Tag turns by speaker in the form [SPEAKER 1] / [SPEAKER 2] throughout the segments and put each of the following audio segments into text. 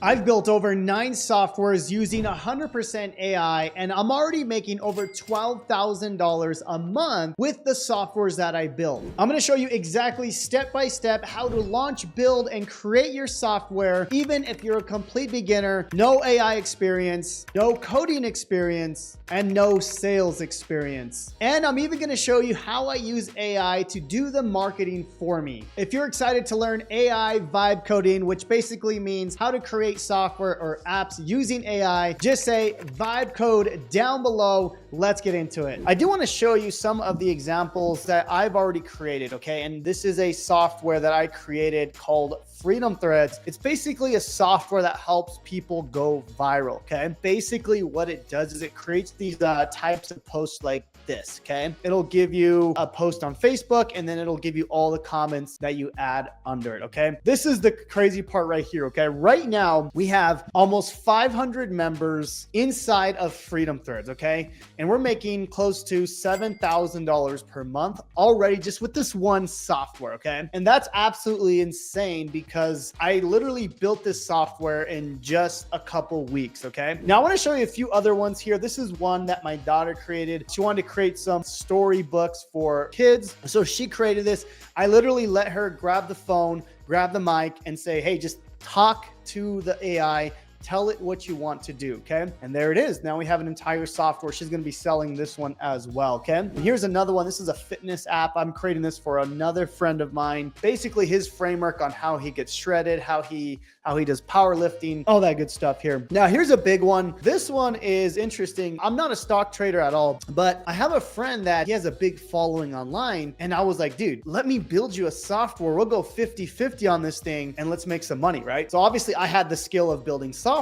[SPEAKER 1] I've built over 9 softwares using 100% AI, and I'm already making over $12,000 a month with the softwares that I build. I'm gonna show you exactly step by step how to launch, build, and create your software, even if you're a complete beginner, no AI experience, no coding experience, and no sales experience. And I'm even gonna show you how I use AI to do the marketing for me. If you're excited to learn AI vibe coding, which basically means how to create software or apps using AI, just say vibe code down below. Let's get into it. I do want to show you some of the examples that I've already created, okay? And this is a software that I created called Freedom Threads. It's basically a software that helps people go viral, okay? Basically what it does is it creates these types of posts like this, okay? It'll give you a post on Facebook and then it'll give you all the comments that you add under it, okay? This is the crazy part right here, okay? Right now, we have almost 500 members inside of Freedom Threads, okay? And we're making close to $7,000 per month already just with this one software, okay? And that's absolutely insane because I literally built this software in just a couple weeks, okay? Now I wanna show you a few other ones here. This is one that my daughter created. She wanted to create some storybooks for kids. So she created this. I literally let her grab the phone, grab the mic and say, hey, just talk to the AI, tell it what you want to do, okay? And there it is. Now we have an entire software. She's gonna be selling this one as well, okay? And here's another one. This is a fitness app. I'm creating this for another friend of mine. Basically his framework on how he gets shredded, how he does powerlifting, all that good stuff here. Now here's a big one. This one is interesting. I'm not a stock trader at all, but I have a friend that he has a big following online. And I was like, dude, let me build you a software. We'll go 50-50 on this thing and let's make some money, right? So obviously I had the skill of building software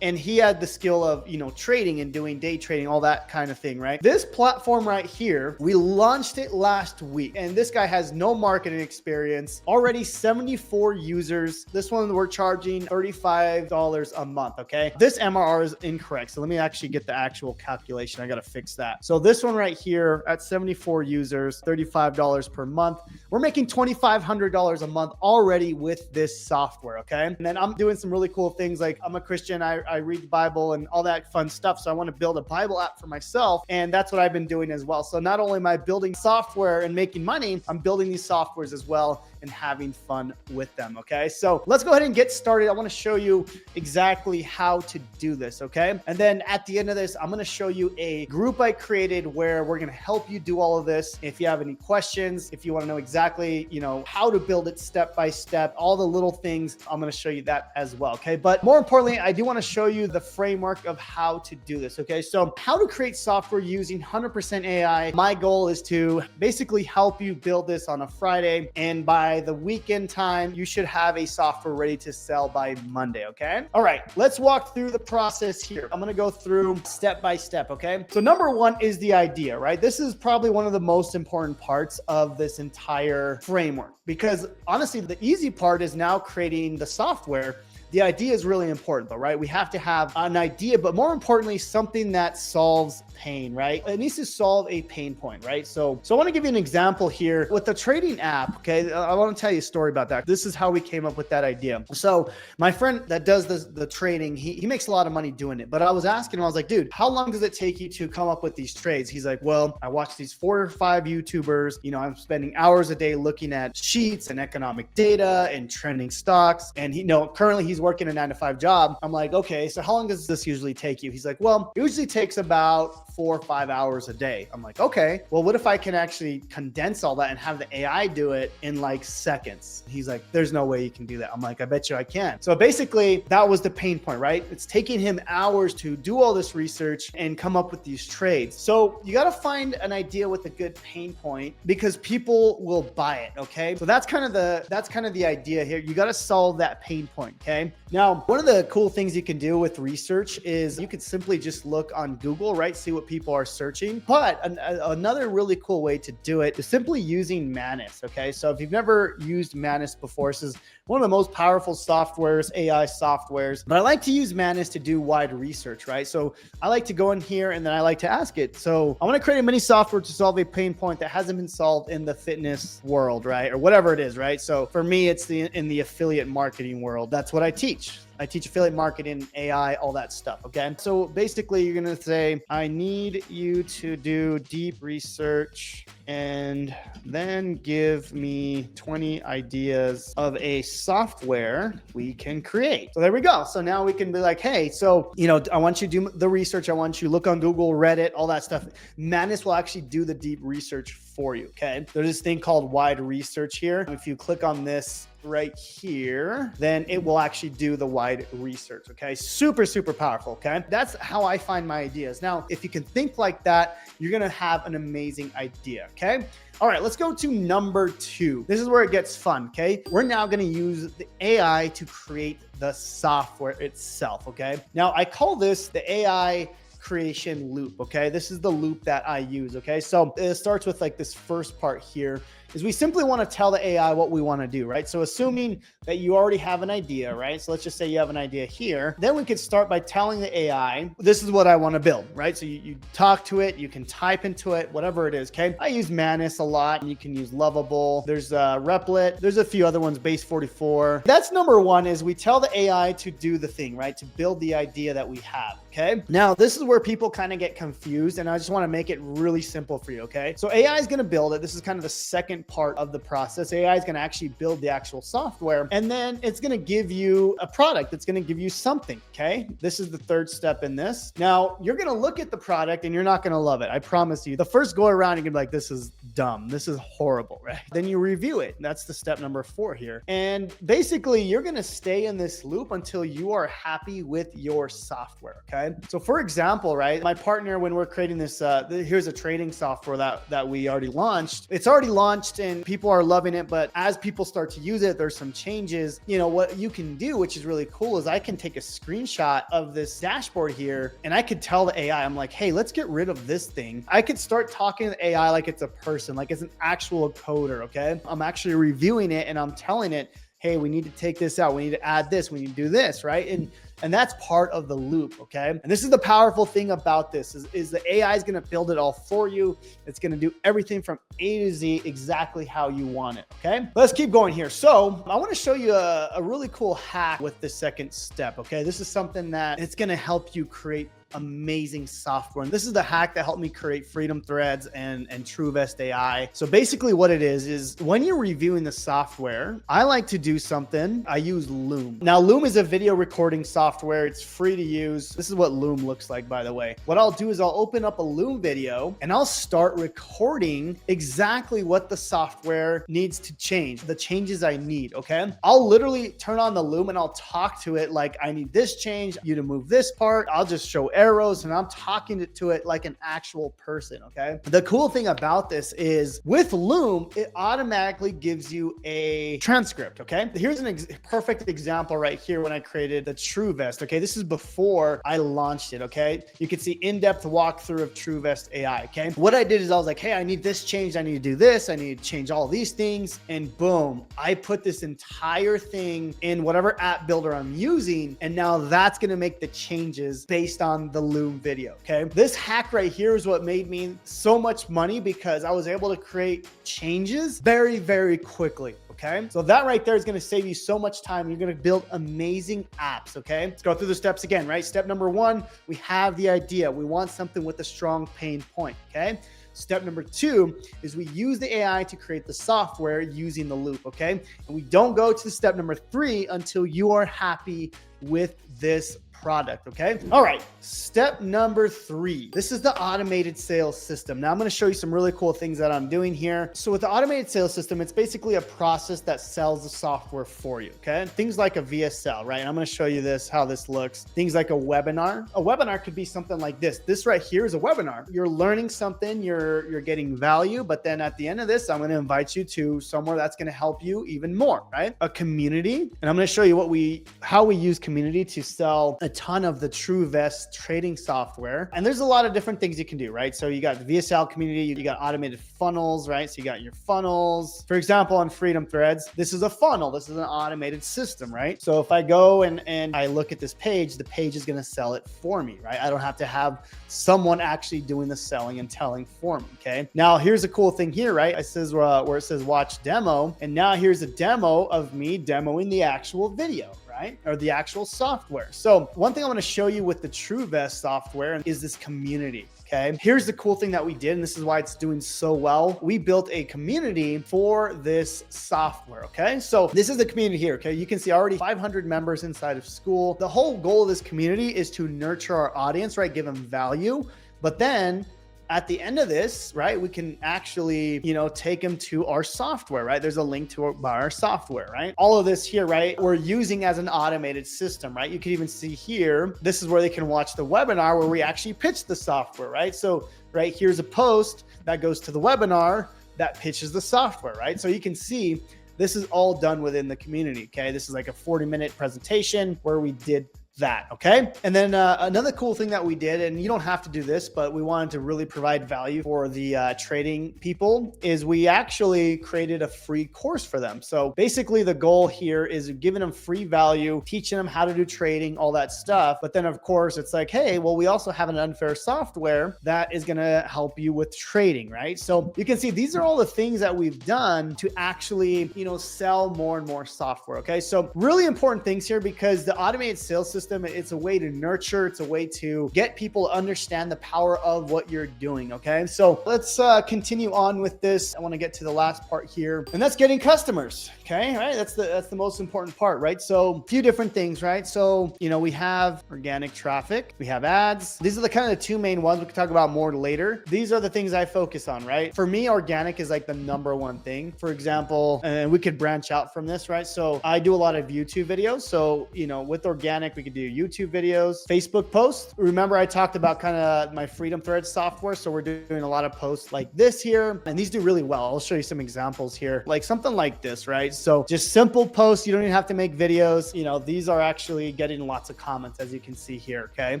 [SPEAKER 1] and he had the skill of, trading and doing day trading, all that kind of thing, right? This platform right here, we launched it last week and this guy has no marketing experience, already 74 users. This one we're charging $35 a month, okay? This MRR is incorrect. So let me actually get the actual calculation. I got to fix that. So this one right here at 74 users, $35 per month. We're making $2,500 a month already with this software, okay? And then I'm doing some really cool things like I'm a Christian, I read the Bible and all that fun stuff. So I want to build a Bible app for myself. And that's what I've been doing as well. So not only am I building software and making money, I'm building these softwares as well and having fun with them, okay? So let's go ahead and get started. I want to show you exactly how to do this, okay? And then at the end of this, I'm going to show you a group I created where we're going to help you do all of this. If you have any questions, if you want to know exactly, how to build it step by step, all the little things, I'm going to show you that as well, okay? But more importantly, I do want to show you the framework of how to do this, okay? So how to create software using 100% AI. My goal is to basically help you build this on a Friday, and by the weekend time, you should have a software ready to sell by Monday, okay? All right, let's walk through the process here. I'm gonna go through step by step, okay? So number one is the idea, right? This is probably one of the most important parts of this entire framework because honestly, the easy part is now creating the software. The idea is really important though, right? We have to have an idea, but more importantly, something that solves pain, right? It needs to solve a pain point, right? So I want to give you an example here with the trading app, okay? I want to tell you a story about that. This is how we came up with that idea. So my friend that does the trading, he makes a lot of money doing it, but I was asking him, I was like, dude, how long does it take you to come up with these trades? He's like, well, I watch these 4 or 5 YouTubers, I'm spending hours a day looking at sheets and economic data and trending stocks. And currently he's working a 9-to-5 job. I'm like, okay, so how long does this usually take you? He's like, well, it usually takes about 4 or 5 hours a day. I'm like, okay, well, what if I can actually condense all that and have the AI do it in like seconds? He's like, there's no way you can do that. I'm like, I bet you I can. So basically that was the pain point, right? It's taking him hours to do all this research and come up with these trades. So you got to find an idea with a good pain point because people will buy it. Okay. So that's kind of the idea here. You got to solve that pain point. Okay. Now, one of the cool things you can do with research is you could simply just look on Google, right? See what people are searching. But another really cool way to do it is simply using Manus. Okay. So if you've never used Manus before, this is one of the most powerful softwares, AI softwares, but I like to use Manus to do wide research, right? So I like to go in here and then I like to ask it. So I want to create a mini software to solve a pain point that hasn't been solved in the fitness world, right? Or whatever it is, right? So for me, it's in the affiliate marketing world. That's what I teach. I teach affiliate marketing, AI, all that stuff, okay? So basically you're gonna say, I need you to do deep research and then give me 20 ideas of a software we can create. So there we go. So now we can be like, hey, so, I want you to do the research. I want you to look on Google, Reddit, all that stuff. Manus will actually do the deep research for you, okay? There's this thing called wide research here. If you click on this right here, then it will actually do the wide research, okay? Super, super powerful, okay? That's how I find my ideas. Now, if you can think like that, you're gonna have an amazing idea, okay? All right, let's go to number 2. This is where it gets fun, okay? We're now gonna use the AI to create the software itself, okay? Now, I call this the AI creation loop, okay? This is the loop that I use, okay? So it starts with like this first part here is we simply want to tell the AI what we want to do, right? So assuming that you already have an idea, right? So let's just say you have an idea here. Then we could start by telling the AI, this is what I want to build, right? So you talk to it, you can type into it, whatever it is, okay? I use Manus a lot, and you can use Lovable. There's Replit. There's a few other ones, Base 44. That's number 1 is we tell the AI to do the thing, right? To build the idea that we have, okay? Now, this is where people kind of get confused, and I just want to make it really simple for you, okay? So AI is going to build it. This is kind of the second part of the process. AI is going to actually build the actual software, and then it's going to give you a product. It's going to give you something, okay? This is the third step in this. Now, you're going to look at the product and you're not going to love it. I promise you. The first go around, you're going to be like, this is dumb. This is horrible, right? Then you review it. That's the step number 4 here. And basically, you're going to stay in this loop until you are happy with your software, okay? So for example, right, my partner, when we're creating this, here's a trading software that we already launched. It's already launched and people are loving it, but as people start to use it, there's some changes. What you can do, which is really cool, is I can take a screenshot of this dashboard here and I could tell the AI, I'm like, hey, let's get rid of this thing. I could start talking to the AI like it's a person, like it's an actual coder, okay? I'm actually reviewing it and I'm telling it, hey, we need to take this out. We need to add this. We need to do this, right? And that's part of the loop, okay? And this is the powerful thing about this is the AI is going to build it all for you. It's going to do everything from A to Z exactly how you want it, okay? Let's keep going here. So I want to show you a really cool hack with the second step, okay? This is something that it's going to help you create amazing software. And this is the hack that helped me create Freedom Threads and TrueVest AI. So basically what it is when you're reviewing the software, I like to do something. I use Loom. Now, Loom is a video recording software. It's free to use. This is what Loom looks like, by the way. What I'll do is I'll open up a Loom video and I'll start recording exactly what the software needs to change, the changes I need, okay? I'll literally turn on the Loom and I'll talk to it like, I need this change, you to move this part. I'll just show arrows and I'm talking to it like an actual person, okay? The cool thing about this is with Loom, it automatically gives you a transcript, okay? Here's a perfect example right here when I created the TrueVest, okay? This is before I launched it, okay? You can see in-depth walkthrough of TrueVest AI, okay? What I did is I was like, hey, I need this changed. I need to do this. I need to change all these things. And boom, I put this entire thing in whatever app builder I'm using. And now that's going to make the changes based on the Loom video, okay? This hack right here is what made me so much money because I was able to create changes very, very quickly. Okay, so that right there is going to save you so much time. You're going to build amazing apps. Okay, let's go through the steps again, right? Step number 1, we have the idea. We want something with a strong pain point. Okay. Step number 2 is we use the AI to create the software using the loop. Okay. And we don't go to step number 3 until you are happy with this product. Okay. All right. Step number 3. This is the automated sales system. Now I'm going to show you some really cool things that I'm doing here. So with the automated sales system, it's basically a process that sells the software for you. Okay. Things like a VSL, right? And I'm going to show you this, how this looks. Things like a webinar. A webinar could be something like this. This right here is a webinar. You're learning something, you're getting value, but then at the end of this, I'm going to invite you to somewhere that's going to help you even more, right? A community. And I'm going to show you how we use community to sell a ton of the TrueVest trading software. And there's a lot of different things you can do, right? So you got the VSL community, you got automated funnels, right? So you got your funnels. For example, on Freedom Threads, this is a funnel. This is an automated system, right? So if I go and I look at this page, the page is going to sell it for me, right? I don't have to have someone actually doing the selling and telling for me, okay? Now, here's a cool thing here, right? It says where it says watch demo. And now here's a demo of me demoing the actual video, right? right? Or the actual software. So one thing I want to show you with the TrueVest software is this community. Okay, here's the cool thing that we did, and this is why it's doing so well. We built a community for this software. Okay, so this is the community here. Okay, you can see already 500 members inside of school. The whole goal of this community is to nurture our audience, right? Give them value, but then at the end of this, right, we can actually, take them to our software, right? There's a link to our software, right? All of this here, right, we're using as an automated system, right? You can even see here, this is where they can watch the webinar where we actually pitch the software, right? So right here's a post that goes to the webinar that pitches the software, right? So you can see this is all done within the community, okay? This is like a 40-minute presentation where we did that. Okay. And then another cool thing that we did, and you don't have to do this, but we wanted to really provide value for the trading people, is we actually created a free course for them. So basically the goal here is giving them free value, teaching them how to do trading, all that stuff. But then of course it's like, hey, well, we also have an unfair software that is going to help you with trading, right? So you can see these are all the things that we've done to actually, sell more and more software. Okay. So really important things here, because the automated sales system, it's a way to nurture, it's a way to get people to understand the power of what you're doing. Okay, so let's continue on with this. I want to get to the last part here, and that's getting customers. Okay, right, that's the most important part, right? So a few different things, right? So we have organic traffic, we have ads. These are the kind of the two main ones. We can talk about more later. These are the things I focus on, right? For me, organic is like the number one thing. For example, and we could branch out from this, right? So I do a lot of YouTube videos. So with organic, we could do YouTube videos, Facebook posts. Remember, I talked about kind of my Freedom Threads software. So we're doing a lot of posts like this here, and these do really well. I'll show you some examples here, like something like this, right? So just simple posts. You don't even have to make videos. These are actually getting lots of comments, as you can see here. Okay.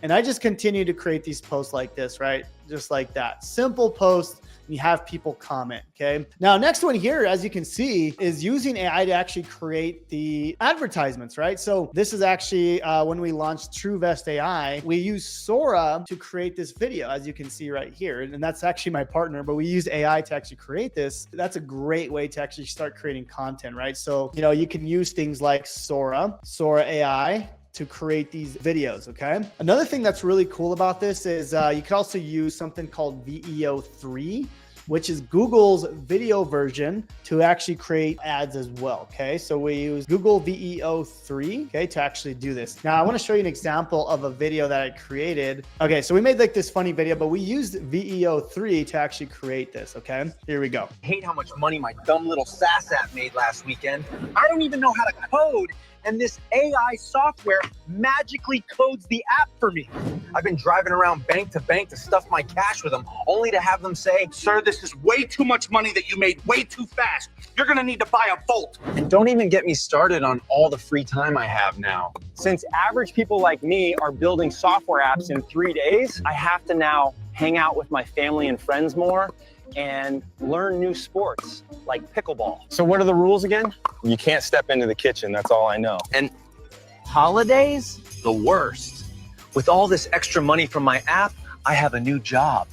[SPEAKER 1] And I just continue to create these posts like this, right? Just like that. Simple post. You have people comment. Okay. Now, next one here, as you can see, is using AI to actually create the advertisements, right? So this is actually when we launched TrueVest AI, we used Sora to create this video, as you can see right here. And that's actually my partner, but we use AI to actually create this. That's a great way to actually start creating content, right? So, you can use things like Sora AI to create these videos. Okay. Another thing that's really cool about this is you can also use something called VEO3, which is Google's video version, to actually create ads as well. Okay. So we use Google VEO3, okay, to actually do this. Now I want to show you an example of a video that I created. Okay. So we made like this funny video, but we used VEO3 to actually create this. Okay. Here we go.
[SPEAKER 2] I hate how much money my dumb little SaaS app made last weekend. I don't even know how to code, and this AI software magically codes the app for me. I've been driving around bank to stuff my cash with them, only to have them say, "Sir, this is way too much money that you made way too fast. You're gonna need to buy a Volt." And don't even get me started on all the free time I have now. Since average people like me are building software apps in 3 days, I have to now hang out with my family and friends more and learn new sports like pickleball. So what are the rules again?
[SPEAKER 3] You can't step into the kitchen, that's all I know.
[SPEAKER 2] And holidays? The worst. With all this extra money from my app, I have a new job.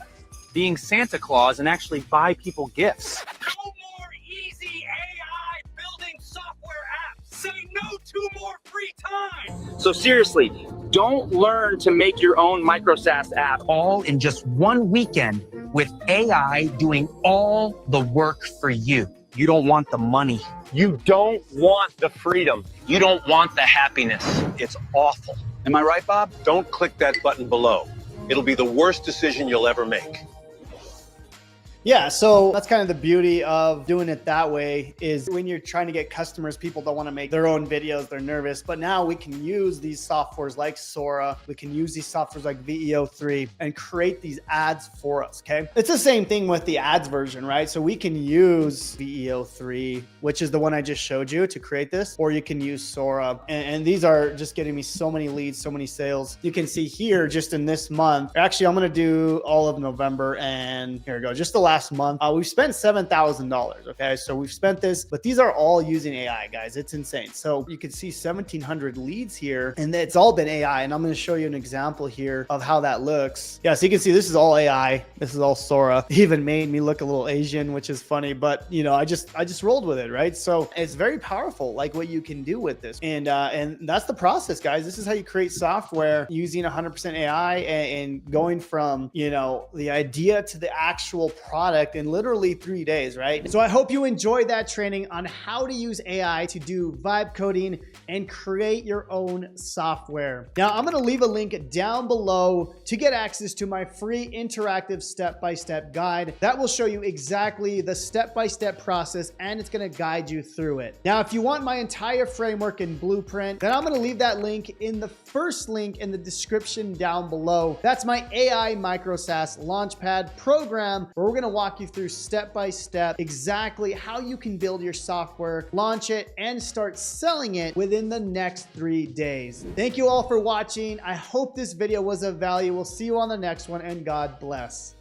[SPEAKER 2] Being Santa Claus and actually buy people gifts. No more easy AI building software apps. Say no to more free time. So seriously, don't learn to make your own micro SaaS app all in just one weekend with AI doing all the work for you. You don't want the money.
[SPEAKER 3] You don't want the freedom.
[SPEAKER 2] You don't want the happiness. It's awful. Am I right, Bob?
[SPEAKER 3] Don't click that button below. It'll be the worst decision you'll ever make.
[SPEAKER 1] Yeah, so that's kind of the beauty of doing it that way, is when you're trying to get customers, people don't want to make their own videos, they're nervous. But now we can use these softwares like Sora, we can use these softwares like VEO3 and create these ads for us, okay? It's the same thing with the ads version, right? So we can use VEO3, which is the one I just showed you, to create this, or you can use Sora. And these are just getting me so many leads, so many sales. You can see here, just in this month, actually, I'm going to do all of November, and here we go. Just the last last month, we've spent $7,000. Okay, so we've spent this, but these are all using AI, guys. It's insane. So you can see 1,700 leads here, and it's all been AI. And I'm going to show you an example here of how that looks. Yeah, so you can see this is all AI. This is all Sora. He even made me look a little Asian, which is funny, but you know, I just rolled with it, right? So it's very powerful, like what you can do with this, and that's the process, guys. This is how you create software using 100% AI and going from, you know, the idea to the actual product in literally 3 days, right? So I hope you enjoyed that training on how to use AI to do vibe coding and create your own software. Now, I'm going to leave a link down below to get access to my free interactive step-by-step guide that will show you exactly the step-by-step process, and it's going to guide you through it. Now, if you want my entire framework and blueprint, then I'm going to leave that link in the first link in the description down below. That's my AI Micro SaaS Launchpad program, where we're going to walk you through step-by-step exactly how you can build your software, launch it, and start selling it within the next 3 days. Thank you all for watching. I hope this video was of value. We'll see you on the next one, and God bless.